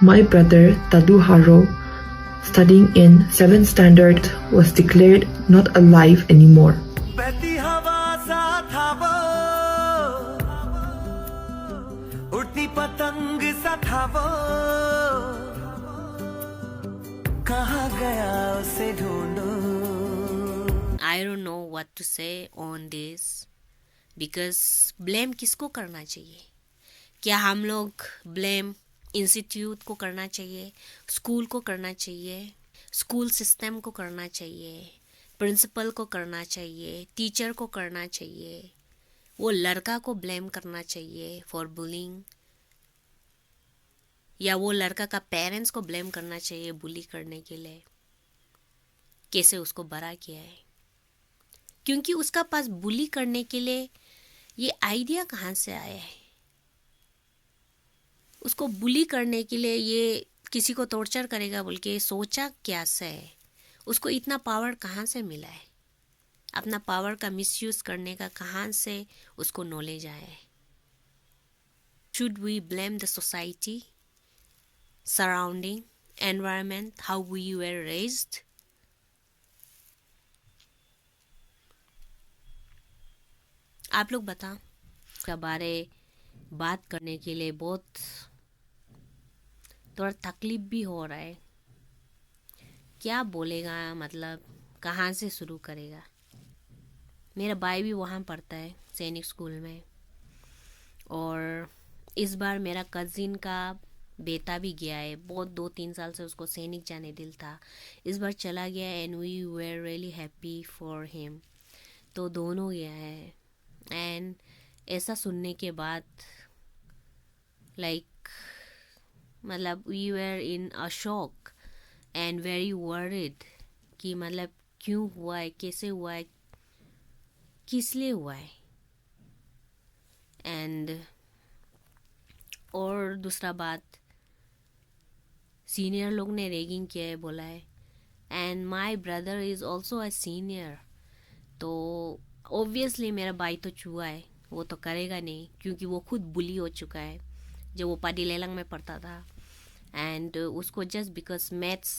My brother Taduharo, studying in 7th standard, was declared not alive anymore. बहती हवा सा था वो, उड़ती पतंग सा था वो, कहाँ गया उसे ढूंढूं. I don't know what to say on this because blame किसको करना चाहिए? क्या हम लोग blame इंस्टीट्यूट को करना चाहिए, स्कूल को करना चाहिए, स्कूल सिस्टम को करना चाहिए, प्रिंसिपल को करना चाहिए, टीचर को करना चाहिए, वो लड़का को ब्लेम करना चाहिए फॉर बुलिंग, या वो लड़का का पेरेंट्स को ब्लेम करना चाहिए बुली करने के लिए, कैसे उसको बड़ा किया है? क्योंकि उसका पास बुली करने के लिए ये आइडिया कहाँ से आया है? उसको बुली करने के लिए ये किसी को टॉर्चर करेगा बोल के सोचा क्या से है? उसको इतना पावर कहाँ से मिला है? अपना पावर का मिसयूज करने का कहाँ से उसको नॉलेज आया है? Should we blame the society, surrounding, environment, how we were raised? आप लोग बताओ. इसका बारे बात करने के लिए बहुत थोड़ा तकलीफ भी हो रहा है. क्या बोलेगा, मतलब कहाँ से शुरू करेगा? मेरा भाई भी वहाँ पढ़ता है सैनिक स्कूल में, और इस बार मेरा कज़िन का बेटा भी गया है. बहुत 2-3 साल से उसको सैनिक जाने दिल था, इस बार चला गया and we were really happy for him. तो दोनों गया है एंड ऐसा सुनने के बाद लाइक मतलब we were in a shock and very worried कि मतलब क्यों हुआ है, कैसे हुआ है, किस लिए हुआ है. एंड और दूसरा बात, सीनियर लोग ने रैगिंग किया है बोला है, and my brother is also a senior. तो ऑब्वियसली मेरा भाई तो चूहा है, वो तो करेगा नहीं क्योंकि वो खुद बुली हो चुका है जब वो पाडी लेलंग में पढ़ता था. एंड उसको जस्ट बिकॉज मैथ्स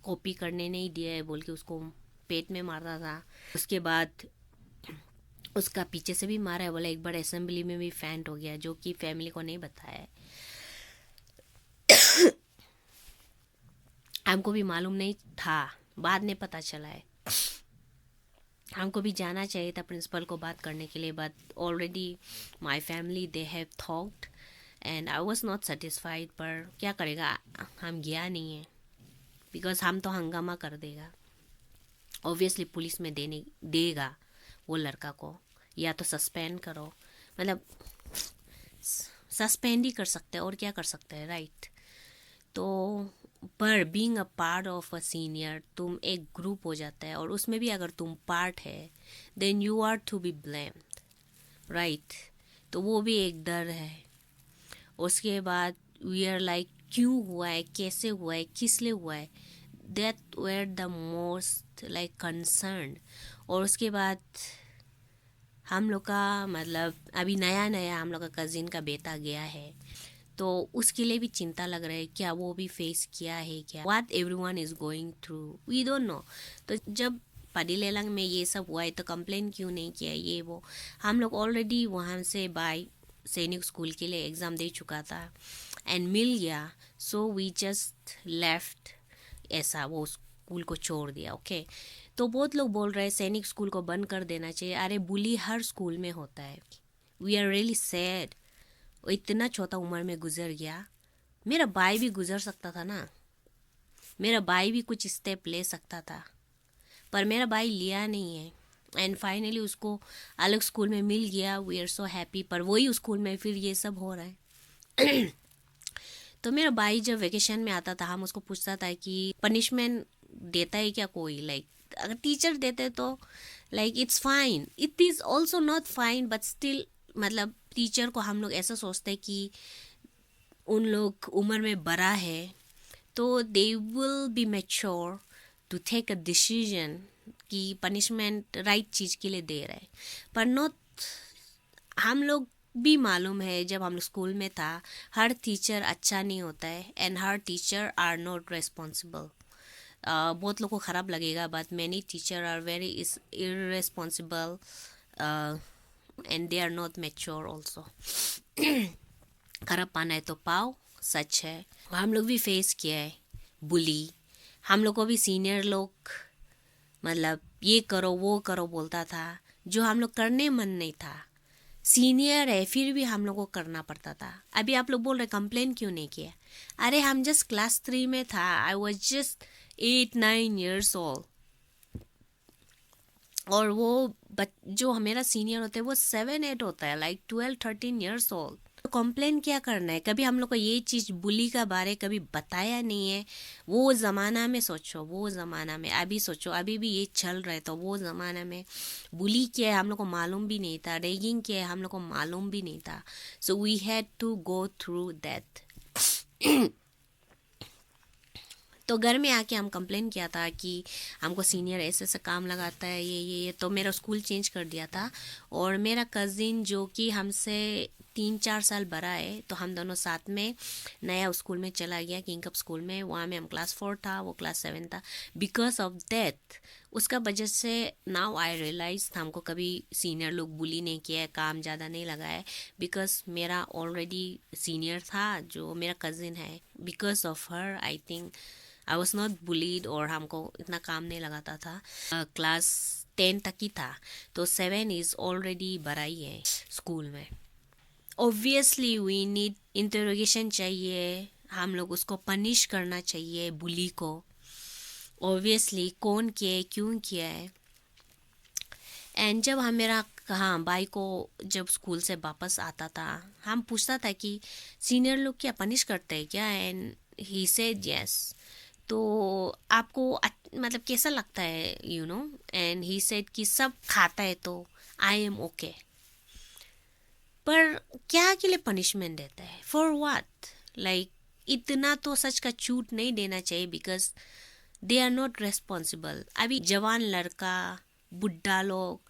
कॉपी करने नहीं दिया है बोल के उसको पेट में मारता था. उसके बाद उसका पीछे से भी मारा है बोला, एक बार असेंबली में भी फैंट हो गया, जो कि फैमिली को नहीं बताया है. हमको भी मालूम नहीं था, बाद में पता चला है. हमको भी जाना चाहिए था प्रिंसिपल को बात करने के लिए, but already my family they have talked and I was not satisfied. पर क्या करेगा, हम गया नहीं है बिकॉज हम तो हंगामा कर देगा. ऑब्वियसली पुलिस में देगा वो लड़का को, या तो सस्पेंड करो, मतलब सस्पेंड ही कर सकते हैं और क्या कर सकते हैं, राइट? तो पर being a part of a senior तुम एक ग्रुप हो जाता है, और उसमें भी अगर तुम पार्ट है then you are to be blamed, right? तो वो भी एक डर है. उसके बाद वी आर लाइक क्यों हुआ है, कैसे हुआ है, किस लिए हुआ है, that were the most like concern. और उसके बाद हम लोग का मतलब अभी नया नया हम लोग का कज़िन का बेटा गया है, तो उसके लिए भी चिंता लग रहा है क्या वो भी फेस किया है क्या, what everyone is going through, we don't know. तो जब पाडी लेलंग में ये सब हुआ है तो कंप्लेन क्यों नहीं किया, ये वो. हम लोग ऑलरेडी वहाँ से बाय सैनिक स्कूल के लिए एग्ज़ाम दे चुका था एंड मिल गया, सो वी जस्ट लेफ्ट, ऐसा वो स्कूल को छोड़ दिया. ओके तो बहुत लोग बोल रहे हैं सैनिक स्कूल को बंद कर देना चाहिए. अरे बुली हर स्कूल में होता है. We are really sad. वो इतना छोटा उम्र में गुजर गया. मेरा भाई भी गुजर सकता था ना, मेरा भाई भी कुछ स्टेप ले सकता था, पर मेरा भाई लिया नहीं है एंड फाइनली उसको अलग स्कूल में मिल गया. We are so happy. पर वही स्कूल में फिर ये सब हो रहा है. तो मेरा भाई जब वेकेशन में आता था हम उसको पूछता था कि पनिशमेंट देता है क्या कोई, लाइक अगर टीचर देते तो like it's fine, it is also not fine but still, मतलब टीचर को हम लोग ऐसा सोचते हैं कि उन लोग उम्र में बड़ा है तो they will be mature to take a decision कि पनिशमेंट राइट चीज़ के लिए दे रहा है. पर नॉट, हम लोग भी मालूम है जब हम लोग स्कूल में था, हर टीचर अच्छा नहीं होता है एंड हर टीचर आर नॉट रिस्पॉन्सिबल. बहुत लोगों को ख़राब लगेगा, but many teacher are very irresponsible and they are not mature also. खराब पाना है तो पाओ, सच है. हम लोग भी फेस किया है बुली. हम लोग को भी सीनियर लोग मतलब ये करो वो करो बोलता था, जो हम लोग करने मन नहीं था. सीनियर है फिर भी हम लोग को करना पड़ता था. अभी आप लोग बोल रहे कंप्लेन क्यों नहीं किया? अरे हम जस्ट क्लास 3 में था. I was just 8-9 years old. और वो जो मेरा सीनियर होता है वो 7-8 होता है, लाइक 12-13 years old. तो कंप्लेन क्या करना है? कभी हम लोग को ये चीज़ बुली का बारे कभी बताया नहीं है. वो ज़माना में सोचो, वो ज़माना में अभी सोचो, अभी भी ये चल रहा है. तो वो ज़माना में बुली क्या है हम लोग को मालूम भी नहीं था, रेगिंग क्या है हम लोग को मालूम भी नहीं था. So we had to go through that. तो घर में आके हम कंप्लेन किया था कि हमको सीनियर ऐसे ऐसे काम लगाता है, ये. तो मेरा स्कूल चेंज कर दिया था. और मेरा कज़िन जो कि हमसे 3-4 साल बड़ा है, तो हम दोनों साथ में नया स्कूल में चला गया, किंग कप स्कूल में. वहाँ में हम क्लास 4 था, वो क्लास 7 था. बिकॉज ऑफ दैट, उसका वजह से नाउ आई रियलाइज हमको कभी सीनियर लोग बुली नहीं किया है, काम ज़्यादा नहीं लगा है. बिकॉज मेरा ऑलरेडी सीनियर था जो मेरा कज़िन है. Because of her I think I was not bullied और हमको इतना काम नहीं लगाता था. क्लास 10 तक ही था, तो 7 इज़ ऑलरेडी बड़ा ही है स्कूल में. ऑब्वियसली वी नीड इंटरोगेशन चाहिए, हम लोग उसको पनिश करना चाहिए बुली को. ऑब्वियसली कौन किया है, क्यों किया है. एंड जब हम मेरा भाई को जब स्कूल से वापस आता था, हम पूछता था कि सीनियर लोग क्या पनिश करते हैं क्या, एंड ही सेड यस. तो आपको मतलब कैसा लगता है, you know. And he said कि सब खाता है तो आई एम ओके. पर क्या के लिए पनिशमेंट देता है, फॉर व्हाट? लाइक इतना तो सच का छूट नहीं देना चाहिए, because they are not responsible. अभी जवान लड़का, बुढ़ा लोग,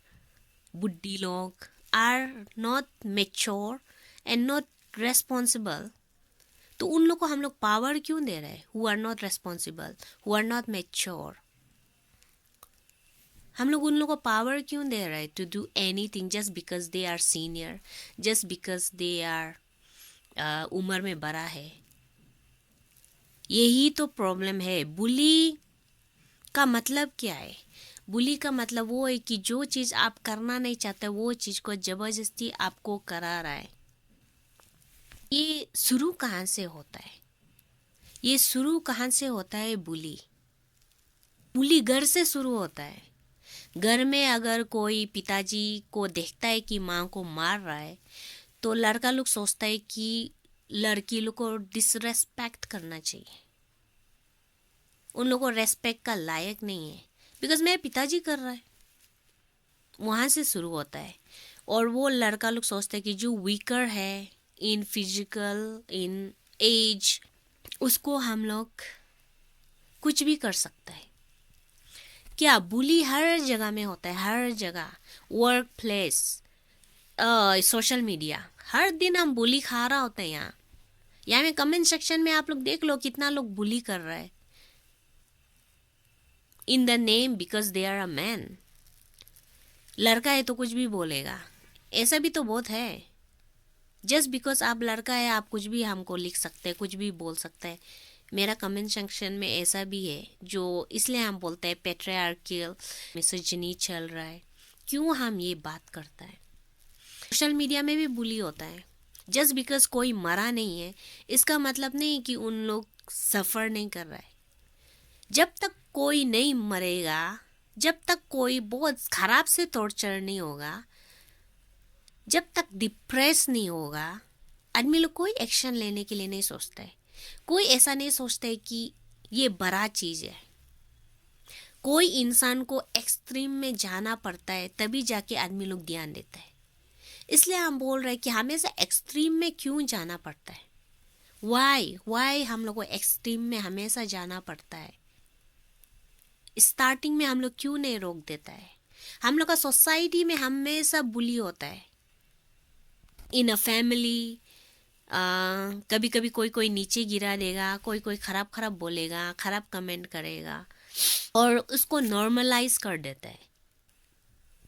बुढ़ी लोग are not mature and not responsible. तो उन लोग को हम लोग पावर क्यों दे रहे हैं, who are not responsible, who are not mature. हम लोग उन लोग को पावर क्यों दे रहे हैं to do anything just because they are senior, just because they are उम्र में बड़ा है. यही तो प्रॉब्लम है. बुली का मतलब क्या है? बुली का मतलब वो है कि जो चीज़ आप करना नहीं चाहते वो चीज़ को ज़बरदस्ती आपको करा रहा है. ये शुरू कहाँ से होता है? ये शुरू कहाँ से होता है? बुली घर से शुरू होता है. घर में अगर कोई पिताजी को देखता है कि माँ को मार रहा है, तो लड़का लोग सोचता है कि लड़की लोग को डिसरेस्पेक्ट करना चाहिए, उन लोगों को रेस्पेक्ट का लायक नहीं है, बिकॉज मेरे पिताजी कर रहा है. वहाँ से शुरू होता है. और वो लड़का लोग सोचते हैं कि जो वीकर है इन फिजिकल, इन एज, उसको हम लोग कुछ भी कर सकते हैं. क्या बुली हर जगह में होता है, हर जगह, वर्क प्लेस, सोशल मीडिया, हर दिन हम बुली खा रहा होता है. यहाँ में कमेंट सेक्शन में आप लोग देख लो कितना लोग बुली कर रहा है in the name because they are a man. लड़का है तो कुछ भी बोलेगा, ऐसा भी तो बहुत है. जस्ट बिकॉज आप लड़का है आप कुछ भी हमको लिख सकते हैं, कुछ भी बोल सकते हैं. मेरा कमेंट सेक्शन में ऐसा भी है जो इसलिए हम बोलते हैं पैट्रियार्कियल मिसोजिनी चल रहा है. क्यों हम ये बात करते हैं? सोशल मीडिया में भी बुली होता है. जस्ट बिकॉज कोई मरा नहीं है इसका मतलब नहीं कि उन लोग सफ़र नहीं कर रहा है. जब तक कोई नहीं मरेगा, जब तक कोई बहुत ख़राब से टॉर्चर नहीं होगा, जब तक डिप्रेस नहीं होगा, आदमी लोग कोई एक्शन लेने के लिए नहीं सोचता है. कोई ऐसा नहीं सोचता है कि ये बड़ा चीज़ है. कोई इंसान को एक्सट्रीम में जाना पड़ता है तभी जाके आदमी लोग ध्यान देता है. इसलिए हम बोल रहे हैं कि हमेशा एक्सट्रीम में क्यों जाना पड़ता है. वाई हम लोग को एक्सट्रीम में हमेशा जाना पड़ता है. स्टार्टिंग में हम लोग क्यों नहीं रोक देता है? हम लोग का सोसाइटी में हमेशा बुली होता है. इन अ फैमिली कभी कभी कोई कोई नीचे गिरा देगा, कोई कोई खराब खराब बोलेगा, खराब कमेंट करेगा और उसको नॉर्मलाइज कर देता है।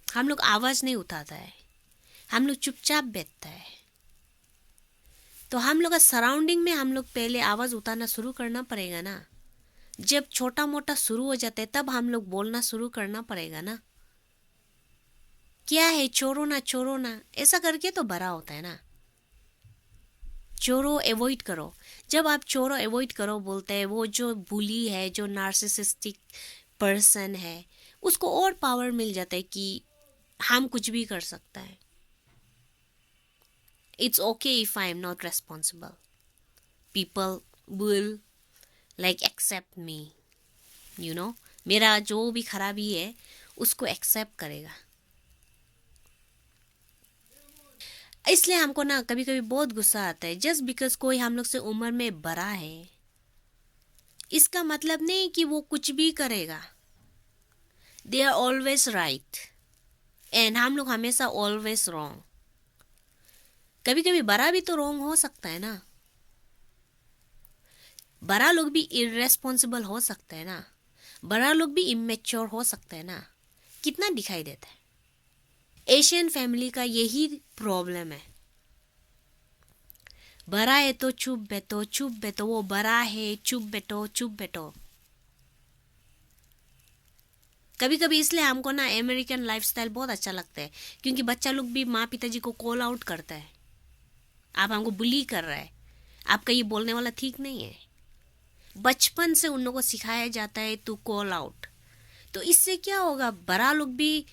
हम लोग आवाज़ नहीं उठाता है, हम लोग चुपचाप बैठता है। तो हम लोग का सराउंडिंग में हम लोग पहले आवाज़ उठाना शुरू करना पड़ेगा ना। जब छोटा मोटा शुरू हो जाता है तब हम लोग बोलना शुरू करना पड़ेगा ना। क्या है छोड़ो ना ऐसा करके तो बड़ा होता है ना। चोरो अवॉइड करो। जब आप चोरो अवॉइड करो बोलते हैं, वो जो बुली है, जो नार्सिसिस्टिक पर्सन है, उसको और पावर मिल जाता है कि हम कुछ भी कर सकता है। It's okay if I am not responsible, people will like accept me, you know, मेरा जो भी खराबी है उसको एक्सेप्ट करेगा। इसलिए हमको ना कभी कभी बहुत गुस्सा आता है। जस्ट बिकॉज कोई हम लोग से उम्र में बड़ा है, इसका मतलब नहीं कि वो कुछ भी करेगा। They are always right and हम लोग हमेशा ऑलवेज रॉन्ग। कभी कभी बड़ा भी तो रॉन्ग हो सकता है ना। बड़ा लोग भी इररेस्पॉन्सिबल हो सकता है ना। बड़ा लोग भी इमेच्योर हो सकता है ना। कितना दिखाई देता है। एशियन फैमिली का यही प्रॉब्लम है। बड़ा है तो चुप बैठो, वो बड़ा है चुप बैठो। कभी कभी इसलिए हमको ना अमेरिकन लाइफस्टाइल बहुत अच्छा लगता है, क्योंकि बच्चा लोग भी माँ पिताजी को कॉल आउट करता है। आप हमको बुली कर रहा है, आपका ये बोलने वाला ठीक नहीं है। बचपन से उन लोगों को सिखाया जाता है टू कॉल आउट। तो इससे क्या होगा, बड़ा लोग भी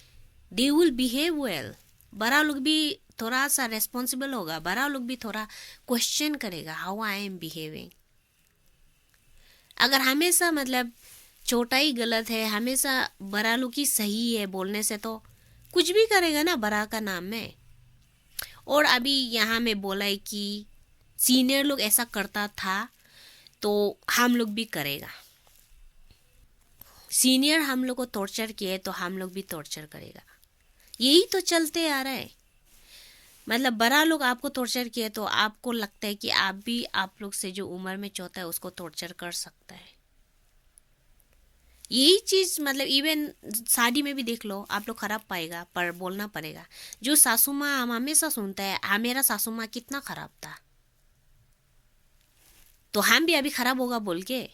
दे विल बिहेव वेल। बड़ा लोग भी थोड़ा सा रेस्पॉन्सिबल होगा। बड़ा लोग भी थोड़ा क्वेश्चन करेगा हाउ आई एम बिहेविंग। अगर हमेशा मतलब छोटा ही गलत है, हमेशा बड़ा लोग ही सही है बोलने से, तो कुछ भी करेगा ना बड़ा का नाम में। और अभी यहाँ में बोला है कि सीनियर लोग ऐसा करता था तो हम लोग भी करेगा। सीनियर हम लोग को टॉर्चर किए तो हम लोग भी टॉर्चर करेगा। यही तो चलते आ रहा है। मतलब बड़ा लोग आपको टॉर्चर किए तो आपको लगता है कि आप भी आप लोग से जो उम्र में छोटा है उसको टॉर्चर कर सकता है। यही चीज़ मतलब इवन शादी में भी देख लो, आप लोग खराब पाएगा पर बोलना पड़ेगा। जो सासू माँ हम हमेशा सुनता है, हाँ मेरा सासू माँ कितना खराब था, तो हम भी अभी खराब होगा बोल के।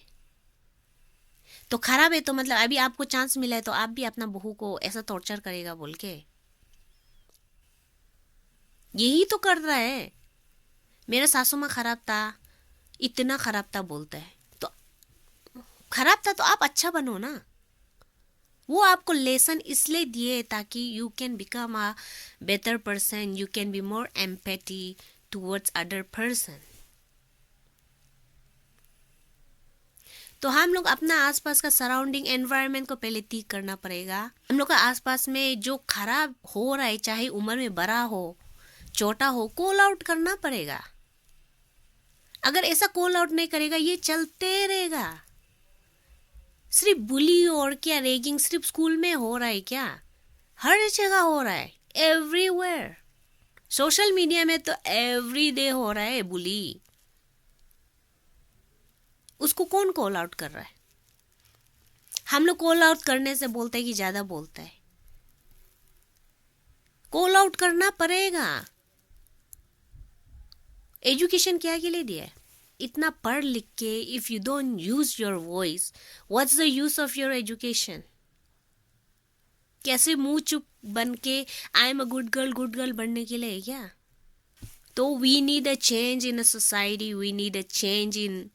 तो खराब है तो मतलब अभी आपको चांस मिला है तो आप भी अपना बहू को ऐसा टॉर्चर करेगा बोल के। यही तो कर रहा है। मेरा सासू माँ खराब था, इतना खराब था बोलता है। तो खराब था तो आप अच्छा बनो ना। वो आपको लेसन इसलिए दिए ताकि you can become a better person, you can be more empathy towards other person. तो हम लोग अपना आसपास का सराउंडिंग एनवायरनमेंट को पहले ठीक करना पड़ेगा। हम लोग का आसपास में जो खराब हो रहा है, चाहे उम्र में बड़ा हो छोटा हो, कॉल आउट करना पड़ेगा। अगर ऐसा कॉल आउट नहीं करेगा ये चलते रहेगा। सिर्फ बुली और क्या रेगिंग सिर्फ स्कूल में हो रहा है क्या? हर जगह हो रहा है, एवरीवेयर। सोशल मीडिया में तो एवरी डे हो रहा है बुली। उसको कौन कॉल आउट कर रहा है? हम लोग कॉल आउट करने से बोलते हैं कि ज्यादा बोलता है। कॉल आउट करना पड़ेगा। एजुकेशन क्या के लिए दिया है? इतना पढ़ लिख के if you don't use your voice, what's the use of your education? कैसे मुंह चुप बन के I am a good girl बनने के लिए क्या? तो we need a change in a society, we need a change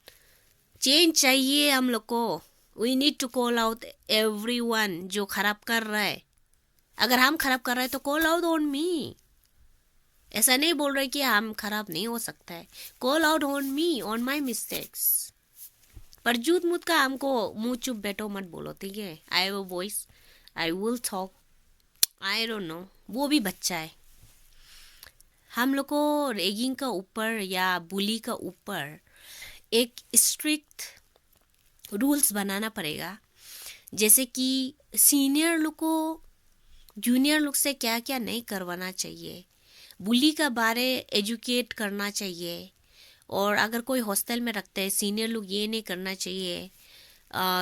चाहिए हम लोग को। We need to call out everyone जो खराब कर रहा है। अगर हम खराब कर रहे हैं तो कॉल आउट ऑन मी। ऐसा नहीं बोल रहे कि हम खराब नहीं हो सकता है। Call out on me, on my mistakes. पर झूठ मूठ का हमको मुंह चुप बैठो मत बोलो, ठीक है? I have a voice, I will talk. I don't know, वो भी बच्चा है। हम लोग को रेगिंग का ऊपर या बुली का ऊपर एक स्ट्रिक्ट रूल्स बनाना पड़ेगा। जैसे कि सीनियर लोग को जूनियर लोग से क्या क्या नहीं करवाना चाहिए, बुली का बारे एजुकेट करना चाहिए। और अगर कोई हॉस्टल में रखते हैं, सीनियर लोग ये नहीं करना चाहिए,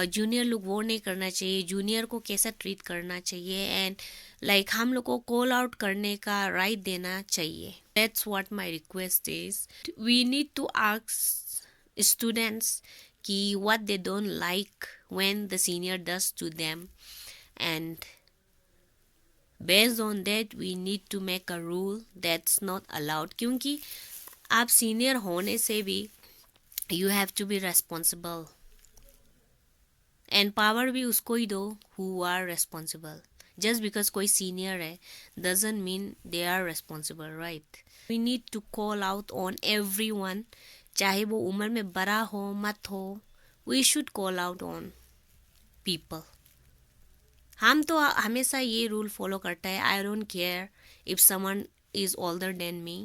जूनियर लोग वो नहीं करना चाहिए, जूनियर को कैसा ट्रीट करना चाहिए, एंड लाइक हम लोग को कॉल आउट करने का राइट देना चाहिए। That's what my request is. We need to ask students कि what they don't like when the senior does to them, and based on that we need to make a rule that's not allowed। क्योंकि आप senior होने से भी you have to be responsible, and power भी उसको ही दो who are responsible। just because कोई senior है doesn't mean they are responsible, right? we need to call out on everyone, चाहे वो उम्र में बड़ा हो मत हो, we should call out on people। हम तो हमेशा ये रूल फॉलो करते हैं, I don't care if someone is older than me,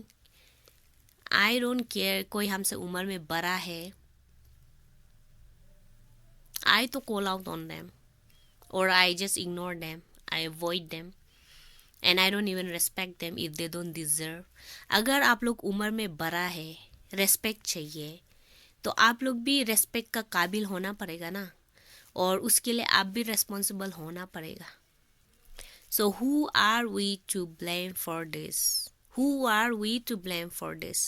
I don't care कोई हमसे उम्र में बड़ा है, आई तो कॉल आउट ऑन देम और I just ignore them, I avoid them, and I don't even respect them if they don't deserve. अगर आप लोग उम्र में बड़ा है, रेस्पेक्ट चाहिए, तो आप लोग भी रेस्पेक्ट का काबिल होना पड़ेगा ना, और उसके लिए आप भी रेस्पॉन्सिबल होना पड़ेगा। So who are we to blame for this? Who are we to blame for this?